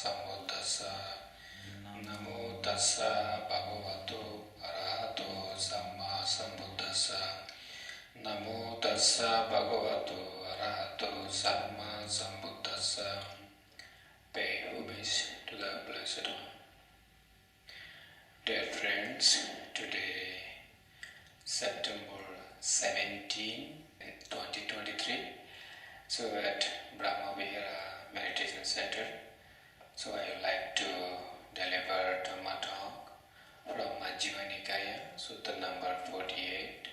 Sambuddhassa. Namo tassa bhagavato arahato samma sambuddhassa. Namo tassa bhagavato arahato samma sambuddhassa. Pay homage to the Blessed One. Dear friends, today September 17, 2023. So at Brahma Vihara Meditation Center. So I would like to deliver Dhamma talk from Majjhima Nikaya, Sutta number 48,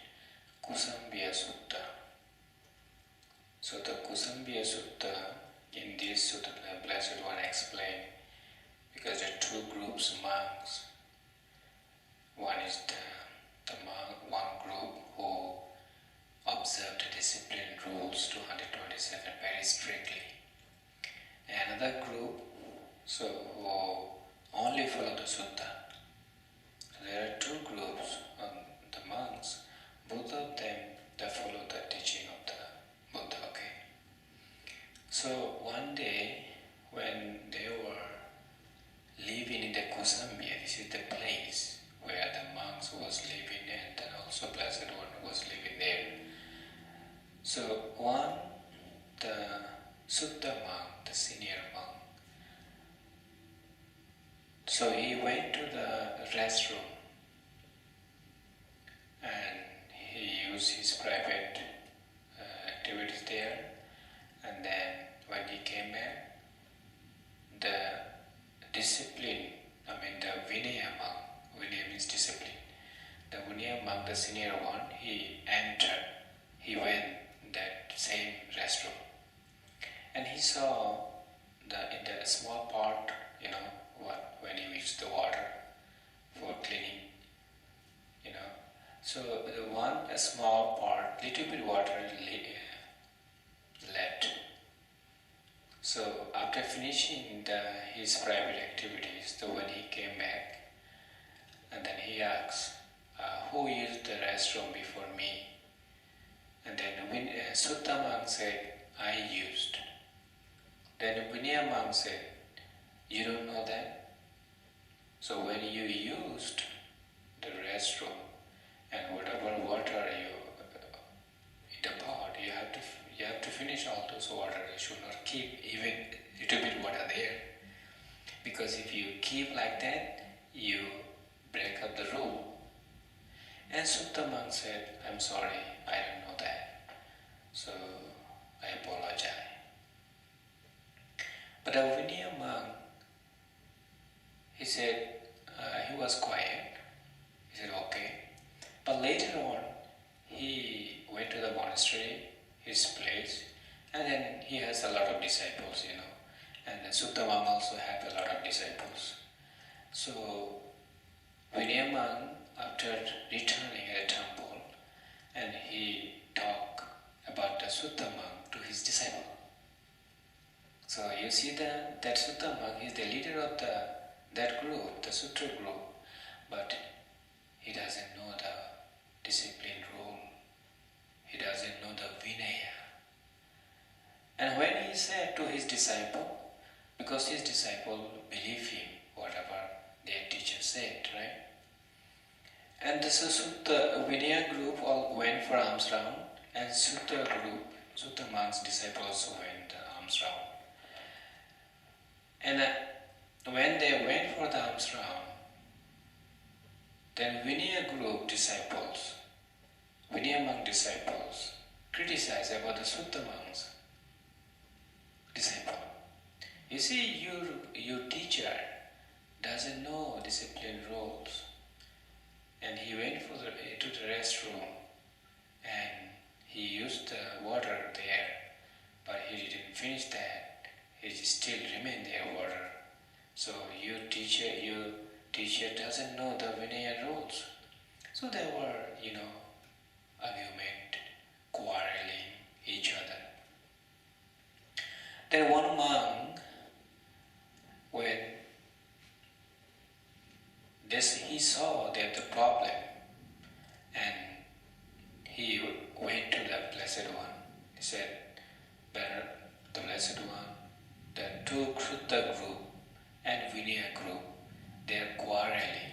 Kusambhya Sutta. So the Kusambhya Sutta, in this Sutta the Blessed One explained, because there are two groups of monks. One is the monk, one group who observe the discipline rules 227 very strictly. Another group who only follow the sutta. So there are two groups of the monks. Both of them they follow the teaching of the Buddha. Okay. So one day when they were living in the Kusambhya, this is the place where the monks was living, and then also Blessed One was living there. So one, the Sutta monk, the senior monk, so he went to the restroom and he used his private activities there, and then when he came back, the discipline, the Vinaya monk, Vinaya means discipline, the Vinaya monk, the senior one, he went that same restroom, and he saw in the small part, when he used the water for cleaning, so a small part, little bit water left. So after finishing his private activities, when he came back, and then he asked, who used the restroom before me? And then Sutta monk said, I used. Then Vinaya monk said, you don't know that? So when you used the restroom and whatever water you in the pot, you have to finish all those water. You should not keep even little bit water there, because if you keep like that, you break up the rule. And Sutta monk said, I'm sorry, I don't know that, so I apologize. But the Vinaya monk, he said, he was quiet. He said, okay. But later on, he went to the monastery, his place, and then he has a lot of disciples, and the Sutta monk also had a lot of disciples. So Vinaya monk, after returning at the temple, and he talked about the Sutta monk to his disciple. So you see that Sutta monk is the leader of that group, the Sutra group, but he doesn't know the discipline rule. He doesn't know the Vinaya. And when he said to his disciple, because his disciple believe him, whatever their teacher said, right? And this Sutta Vinaya group all went for alms round, and Sutta group, Sutta monk's disciple also went the alms round. And when they went for the alms round, then Vinaya group disciples, Vinaya monk disciples, criticized about the Sutta monk's disciple. You see, your teacher doesn't know discipline rules, and he went to the restroom, and he used the water there, but he didn't finish that. He still remained there water. So your teacher doesn't know the Vinaya rules. So they were, argument, quarreling each other. Then one monk, when he saw that the problem, and he went to the Blessed One. He said, the Blessed One, the two Kruta group, Vinaya group, they are quarreling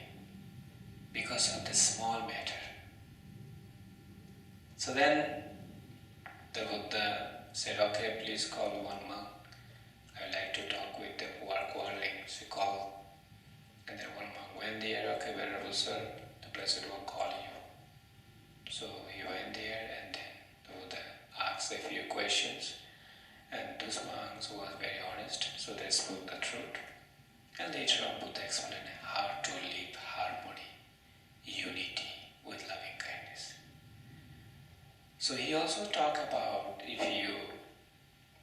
because of the small matter. So then the Buddha said, okay, please call one monk. I would like to talk with them who are quarreling. So he called, and then one monk went there. Okay, Venerable Sir, the Blessed One call you. So he went there, and then the Buddha asked a few questions, and those monks were very honest, so they spoke the truth. And later on Buddha explained how to live harmony, unity with loving kindness. So he also talked about if you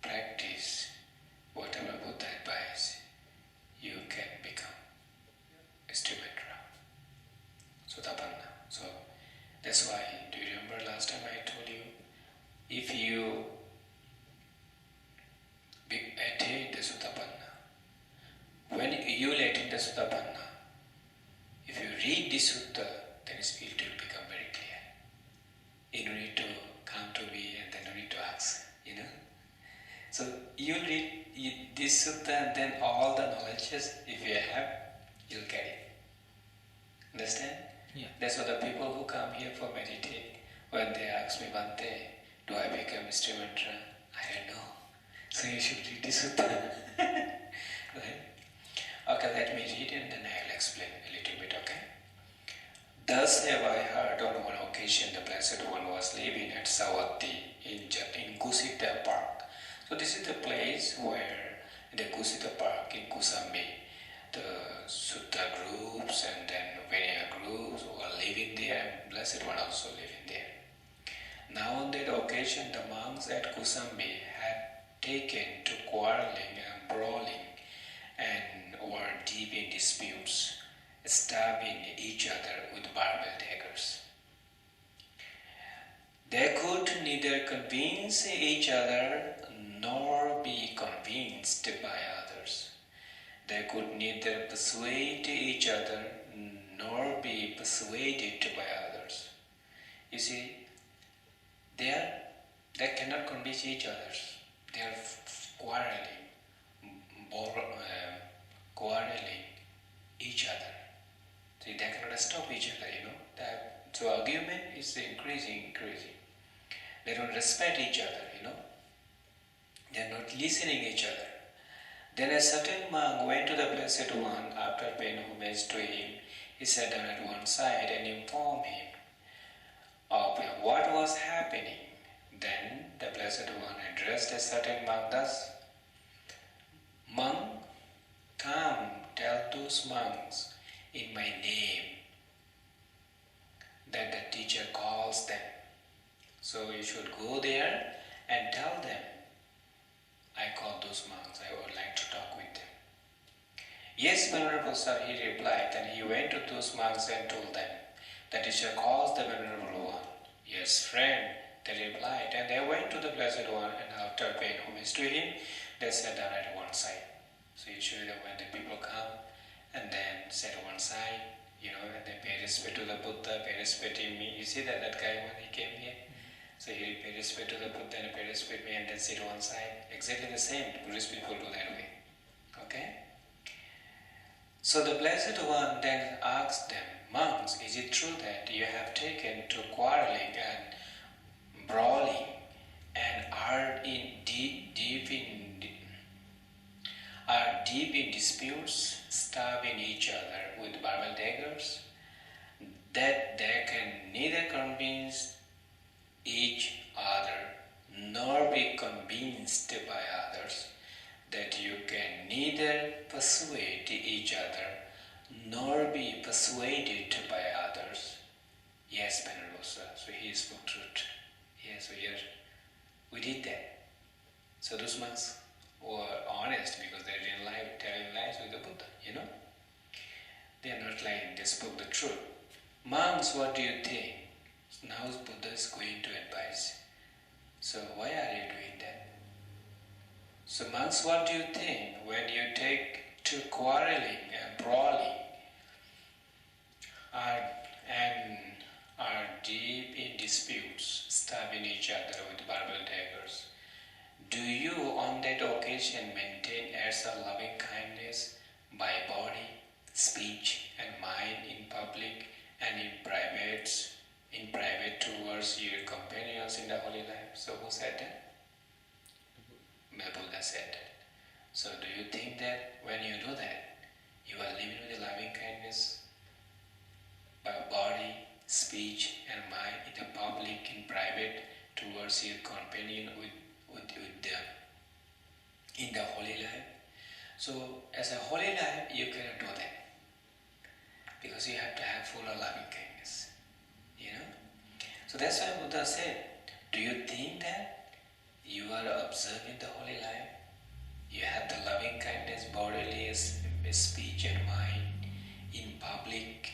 practice whatever Buddha advised, you can become Stimatra, Sotapanna. So that's why, do you remember last time I told you, if you attain the Sotapanna, when you will attain the Sotapanna, if you read this sutta, then it will become very clear. You don't need to come to me and then you need to ask, So you read this sutta and then all the knowledges, if you have, you'll get it. Understand? Yeah. That's why the people who come here for meditate, when they ask me, Bhante, do I become Stimatra? I don't know. So you should read this sutta. Right? Okay, let me read and then I will explain a little bit, okay? Thus have I heard on one occasion the Blessed One was living at Savatthi in Kusita Park. So this is the place where, in the Kusita Park in Kusambi, the Sutta groups and then Vinaya groups who are living there, and Blessed One also living there. Now on that occasion, the monks at Kusambi had taken to quarreling and brawling and were deep in disputes, stabbing each other with barbell daggers. They could neither convince each other nor be convinced by others. They could neither persuade each other nor be persuaded by others. You see, they cannot convince each other. They are quarreling, quarreling each other. See, they cannot stop each other, So argument is increasing. They don't respect each other, They are not listening each other. Then a certain monk went to the Blessed One after paying homage to him. He sat down at one side and informed him of what was happening. Then the Blessed One addressed a certain monk thus, Monk, come, tell those monks in my name that the teacher calls them. So you should go there and tell them, I call those monks, I would like to talk with them. Yes, Venerable Sir, he replied, and he went to those monks and told them, the teacher calls the Venerable One. Yes, friend, they replied, and they went to the Blessed One, and after paying homage to him, they sat down at one side. So usually when the people come and then sit one side, and they pay respect to the Buddha, pay respect to me. You see that guy when he came here? So he pay respect to the Buddha and pay respect to me and then sit one side. Exactly the same. Buddhist people do that way. Okay? So the Blessed One then asked them, monks, is it true that you have taken to quarreling and brawling and are deep in disputes, stabbing each other with barbell daggers, that they can neither convince each other nor be convinced by others, that you can neither persuade each other nor be persuaded by others? Yes, Venerable Sir. So he spoke truth. Yes, we did that. So those monks were honest because they didn't lie, telling lies with the Buddha, They are not lying, they spoke the truth. Monks, what do you think? Now Buddha is going to advise. So why are you doing that? So monks, what do you think when you take to quarreling and brawling and are deep in disputes, stabbing each other with barbell daggers? Do you on that occasion maintain acts of loving kindness by body speech, and mind in public and in private towards your companions in the holy life. So who said that? Buddha said that. So do you think that when you do that, you are living with a loving kindness by body, speech and mind in the public, in private towards your companion with them in the holy life? So as a holy life, you cannot do that because you have to have full of loving kindness. So that's why Buddha said, do you think that you are observing the holy life? You have the loving kindness, bodily, speech and mind in public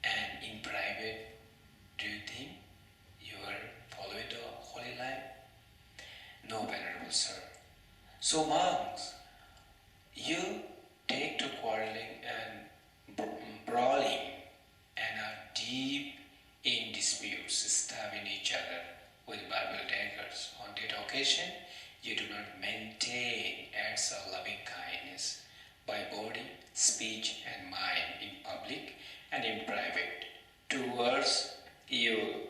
and in private. Do you think you are following the holy life? No, Venerable Sir. So monks, you take to quarreling and brawling and are deep in disputes, stabbing each other with Bible daggers. On that occasion, you do not maintain acts of loving kindness by body, speech and mind in public and in private towards your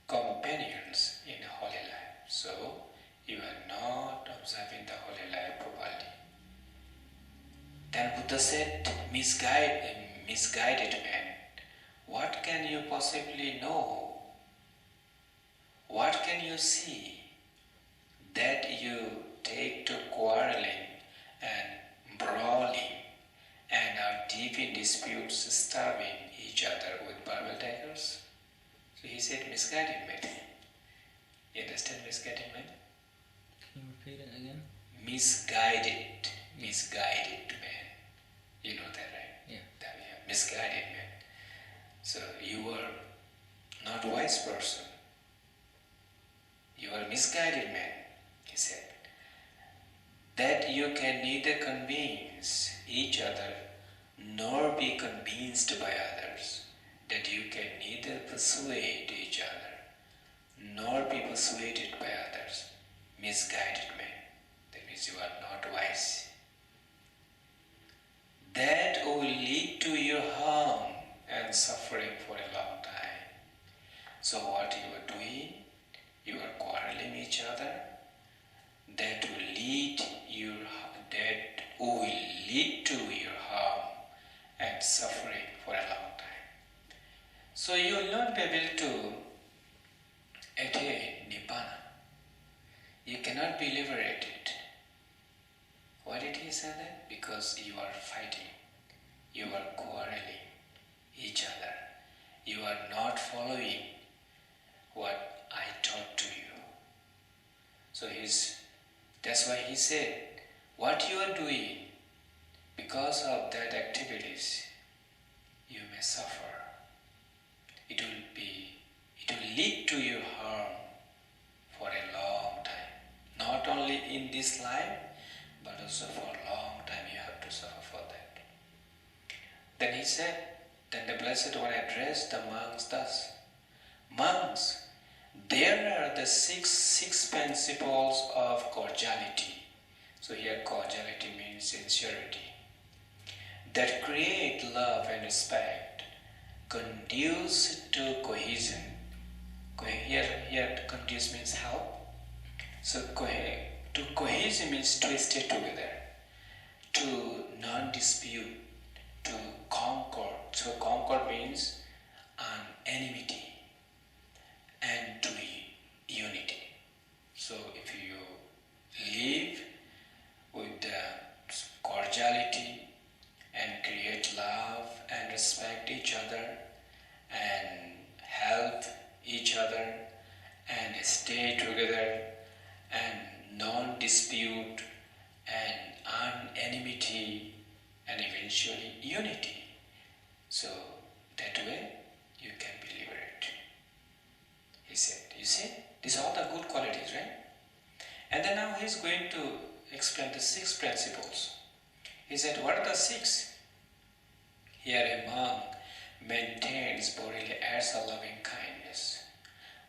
companions in holy life. So, you are not observing the holy life properly. Then Buddha said, misguided man, what can you possibly know? What can you see that you take to quarreling and brawling and are deep in disputes, stabbing each other with Bible daggers? So he said, misguided man. You understand misguided man? Can you repeat it again? Misguided man. You know that, right? Yeah. That we have misguided man. So you are not a wise person. You are a misguided man, he said. That you can neither convince each other nor be convinced by others. That you can neither persuade each other nor be persuaded by others. Misguided man. That means you are not wise. That will lead to your harm and suffering for a long time. So what you are doing, you are quarreling each other. That will lead to your harm and suffering for a long time. So you will not be able to attain Nibbana. You cannot be liberated. Why did he say that? Because you are fighting, you are quarreling each other. You are not following what I taught to you. So that's why he said, what you are doing, because of that activities, you may suffer. It will lead to your harm for a long time. Not only in this life, but also for a long time you have to suffer for that. Then he said, then the Blessed One addressed the monks thus. Monks, there are the six principles of cordiality. So here cordiality means sincerity. That create love and respect, conduce to cohesion. Here conduce means help. So to cohesion means to stay together, to non-dispute, to concord. So concord means enmity and to unity. So if you live with the cordiality and create love and respect each other and help each other and stay together and non-dispute and enmity and eventually unity. So that way you can be liberated. He said, you see, these are all the good qualities, right? And then now he's going to explain the 6 principles. He said, what are the 6? Here a monk maintains bodily acts of loving kindness,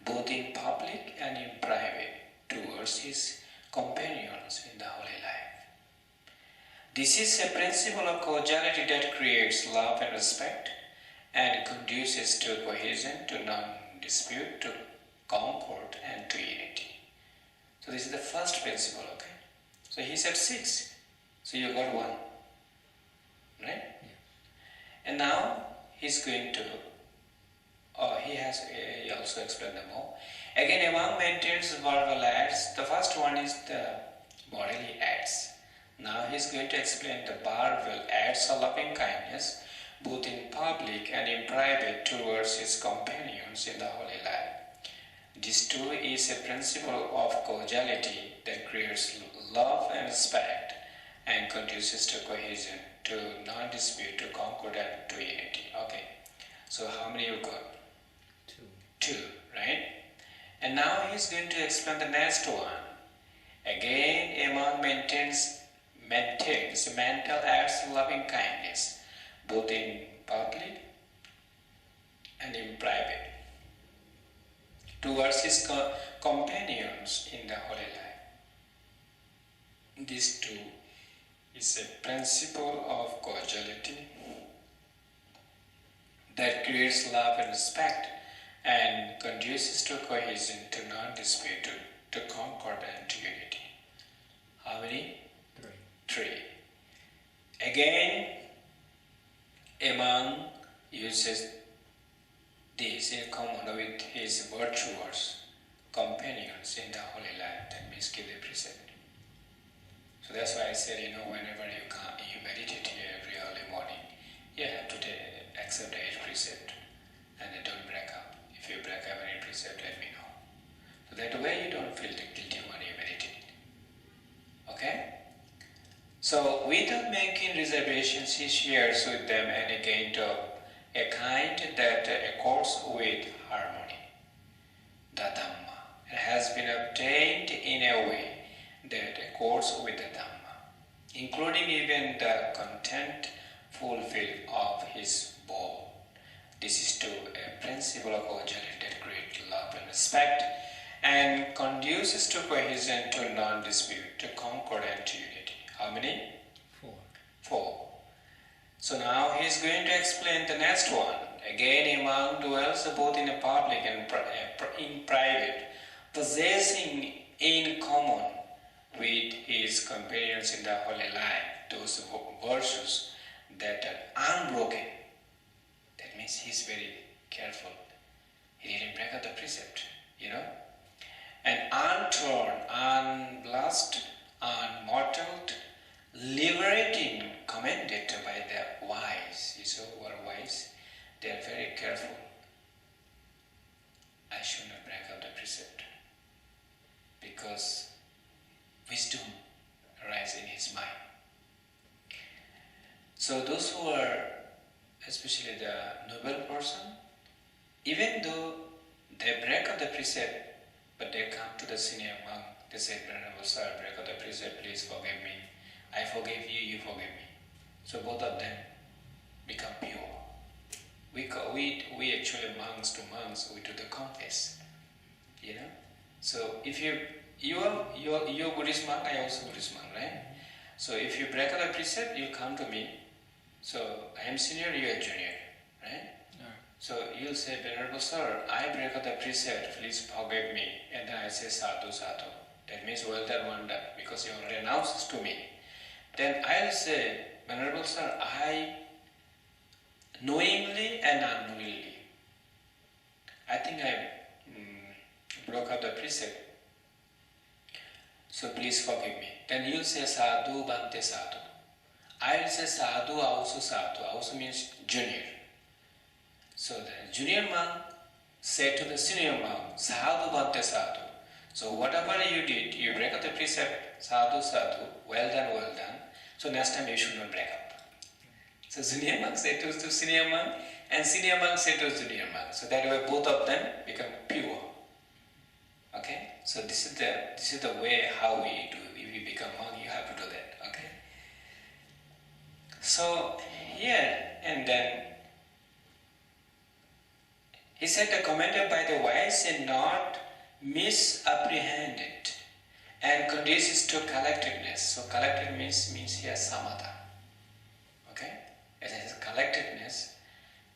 both in public and in private, towards his companions in the holy life. This is a principle of causality that creates love and respect and conduces to cohesion, to non-dispute, to concord, and to unity. So this is the first principle, okay? So he said 6. So you got 1. Right? Yeah. And now he's going to, he also explained them all. Again, among maintains verbal acts, the first one is the bodily acts. Now he's going to explain the verbal acts of loving kindness, both in public and in private, towards his companions in the holy life. This too is a principle of causality that creates love and respect and conduces to cohesion, to non-dispute, to concord, and to unity. Okay, so how many you got? 2. 2, right? And now he's going to explain the next one. Again, among maintains mental acts of loving kindness, both in public and in private, towards his companions in the holy life. This too is a principle of causality that creates love and respect and conduces to cohesion, to non-dispute, to concord, and to unity. How many? 3. 3. Again, among uses this in common with his virtuous companions in the holy life, that means give the precept. So that's why I said, whenever you meditate here every early morning, you have to accept the 8th precept and then don't break up. If you break up any precept, let me know. So that way you don't feel guilty when you meditate. Okay? So without making reservations, he shares with them any kind of a kind that accords with harmony, the Dhamma. It has been obtained in a way that accords with the Dhamma, including even the content fulfilled of his bowl. This is too a principle of causality that creates love and respect and conduces to cohesion, to non-dispute, to concord, and to unity. How many? 4. 4. So now he is going to explain the next one. Again, among dwells both in a public and in private, possessing in common with his companions in the holy life those virtues that are unbroken. That means he is very careful. He didn't break out the precept, and untorn, unblasted, unmottled, liberating, commended by the wise. You saw who are wise? They are very careful. I should not break up the precept because wisdom arises in his mind. So those who are, especially the noble person, even though they break up the precept, but they come to the senior monk, they say, Venerable Sir, break up the precept, please forgive me. I forgive you, you forgive me. So both of them become pure. We actually monks to monks, we do the confess. So if you're Buddhist monk, I also Buddhist monk, right? So if you break up the precept, you come to me. So I am senior, you are junior, right? Yeah. So you'll say, Venerable Sir, I break up the precept, please forgive me. And then I say, Sadhu, Sadhu. That means well done, one done, because you already announced this to me. Then I'll say, Venerable Sir, I knowingly and unknowingly, I think I broke up the precept. So please forgive me. Then you'll say, Sadhu, Bhante, Sadhu. I'll say, Sadhu, also Sadhu. Also means junior. So the junior monk said to the senior monk, Sadhu, Bhante, Sadhu. So whatever you did, you break up the precept, Sadhu, Sadhu, well done, well done. So next time you should not break up. So junior monk said to senior monk, and senior monk said to junior monk. So that way both of them become pure. Okay? So this is the way how we do. If you become monk, you have to do that. Okay? So here and then he said, commended by the wise and not misapprehended, and conduces to collectedness. So collected means here samatha. Okay? As I said, collectedness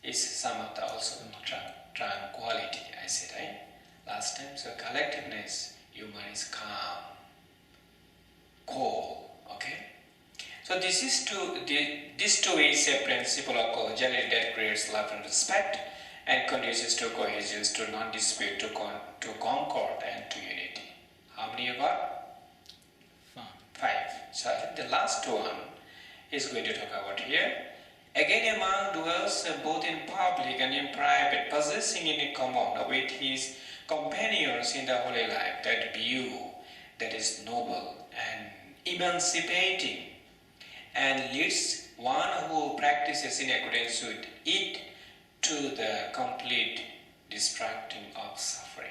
is samatha, also tranquility, I said, right? Last time. So collectedness, human is calm, cool. Okay? So this too is a principle of causality that creates love and respect and conduces to cohesion, to non-dispute, to concord and to unity. How many you got? 5. So I think the last one is going to talk about here. Again, a monk dwells both in public and in private, possessing in common with his companions in the holy life that view that is noble and emancipating, and leads one who practices in accordance with it to the complete destructing of suffering.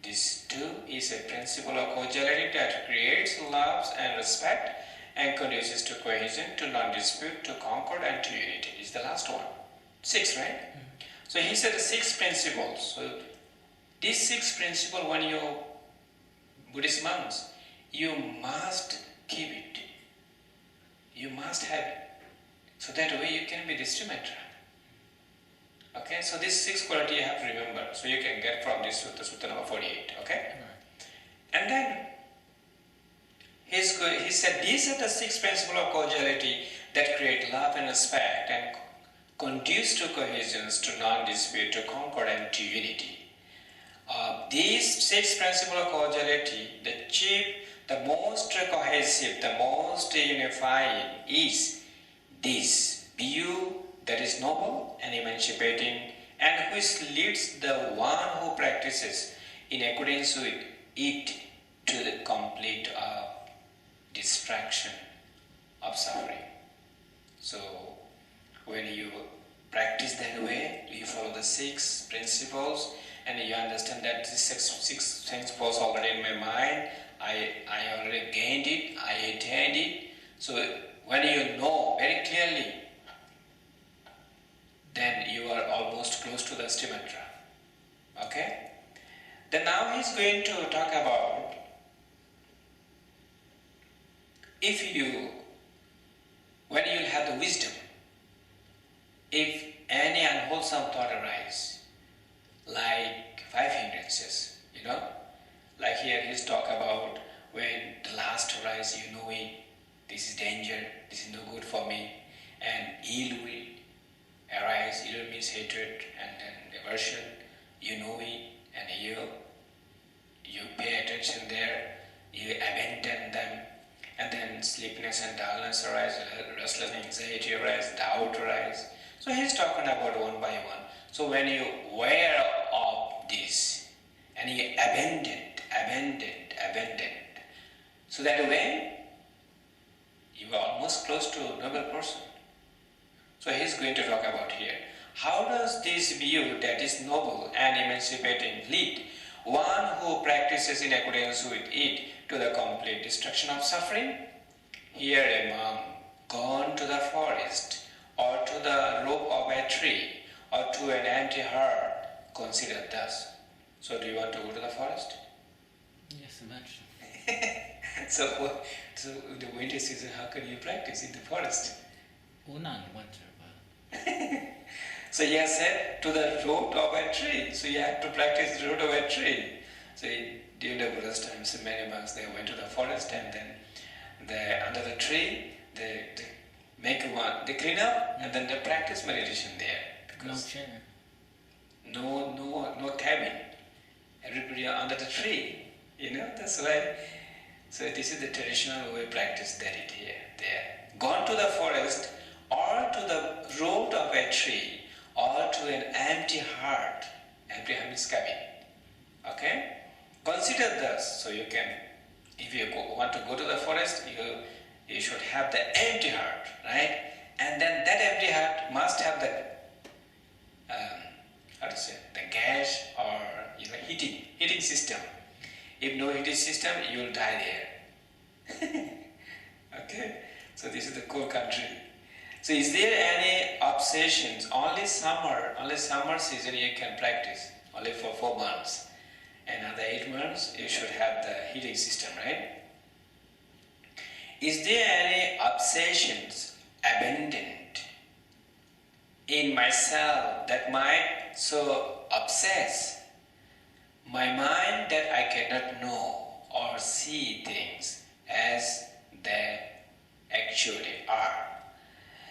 This too is a principle of causality that creates love and respect and conduces to cohesion, to non-dispute, to concord and to unity. Is the last one. 6, right? So he said the 6 principles. So these 6 principles, when you Buddhist monks, you must keep it. You must have it. So that way you can be distributor. Okay, so these 6 qualities you have to remember. So you can get from this sutta number 48. Okay? And then he said these are the 6 principles of causality that create love and respect and conduce to cohesion, to non-dispute, to concord and to unity. These 6 principles of causality, the chief, the most cohesive, the most unifying is this view that is noble and emancipating, and which leads the one who practices in accordance with it to the complete distraction of suffering. So when you practice that way, you follow the 6 principles, and you understand that these 6 principles already in my mind, I already gained it, I attained it. So when you know very clearly, then you are almost close to the Stimantra. Okay? Then now he's going to talk about when you have the wisdom, if any unwholesome thought arise, like 5 hindrances, like here he's talk about when the last arise, you know it, this is danger, this is no good for me, and ill will arise. Ill means hatred and then aversion, you know it, and you pay attention there, you abandon them, and then sleepiness and dullness arise, restless anxiety arise, doubt arise. So he's talking about one by one. So when you aware of this and you abandon, so that way you are almost close to a noble person. So he's going to talk about here. How does this view that is noble and emancipating lead one who practices in accordance with it to the complete destruction of suffering? Here a monk gone to the forest or to the rope of a tree or to an empty heart considered thus. So do you want to go to the forest? Yes, imagine. So the winter season, how can you practice in the forest? Well, not in winter, but... So he has said to the root of a tree. So you have to practice the root of a tree. So during the Buddha's time, so many monks, they went to the forest and then under the tree, they clean up and then they practice meditation there. No chair. No cabin. Everybody are under the tree. That's why. So this is the traditional way practice that it here, there. Gone to the forest or to the root of a tree or to an empty heart. Empty heart means cabin. Okay? Consider thus. So you can, if you want to go to the forest, you should have the empty heart, right? And then that empty heart must have the the gas or heating system. If no heating system, you will die there. Okay? So this is the cold country. So is there any obsessions? Only summer season you can practice, only for 4 months. another 8 months you should have the heating system, right? Is there any obsessions abandoned in myself that might so obsess my mind that I cannot know or see things as they actually are?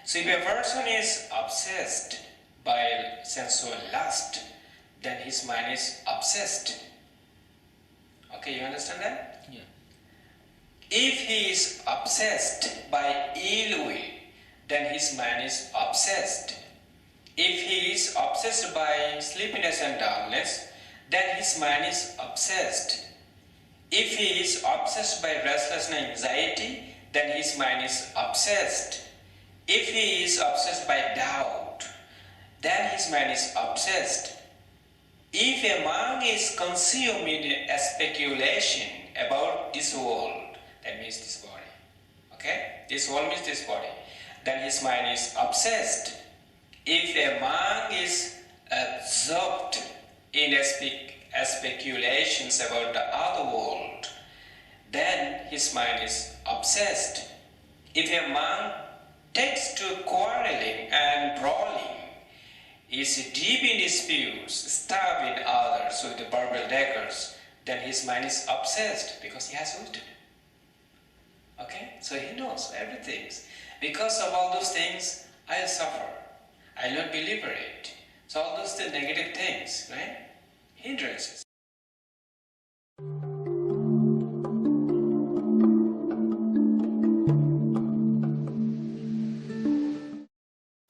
So if a person is obsessed by sensual lust, then his mind is obsessed. Okay, you understand that? Yeah. If he is obsessed by ill will, then his mind is obsessed. If he is obsessed by sleepiness and dullness, then his mind is obsessed. If he is obsessed by restless and anxiety, then his mind is obsessed. If he is obsessed by doubt, then his mind is obsessed. If a monk is consumed in a speculation about this world, that means this body, okay? This world means this body, then his mind is obsessed. If a monk is absorbed in speculations about the other world, then his mind is obsessed. If a monk takes to quarreling and brawling, is deep in disputes, starving others with the verbal daggers, then his mind is obsessed because he has wisdom. Okay? So he knows everything. Because of all those things, I'll suffer. I'll not be liberated. So all those negative things, right? Hindrances.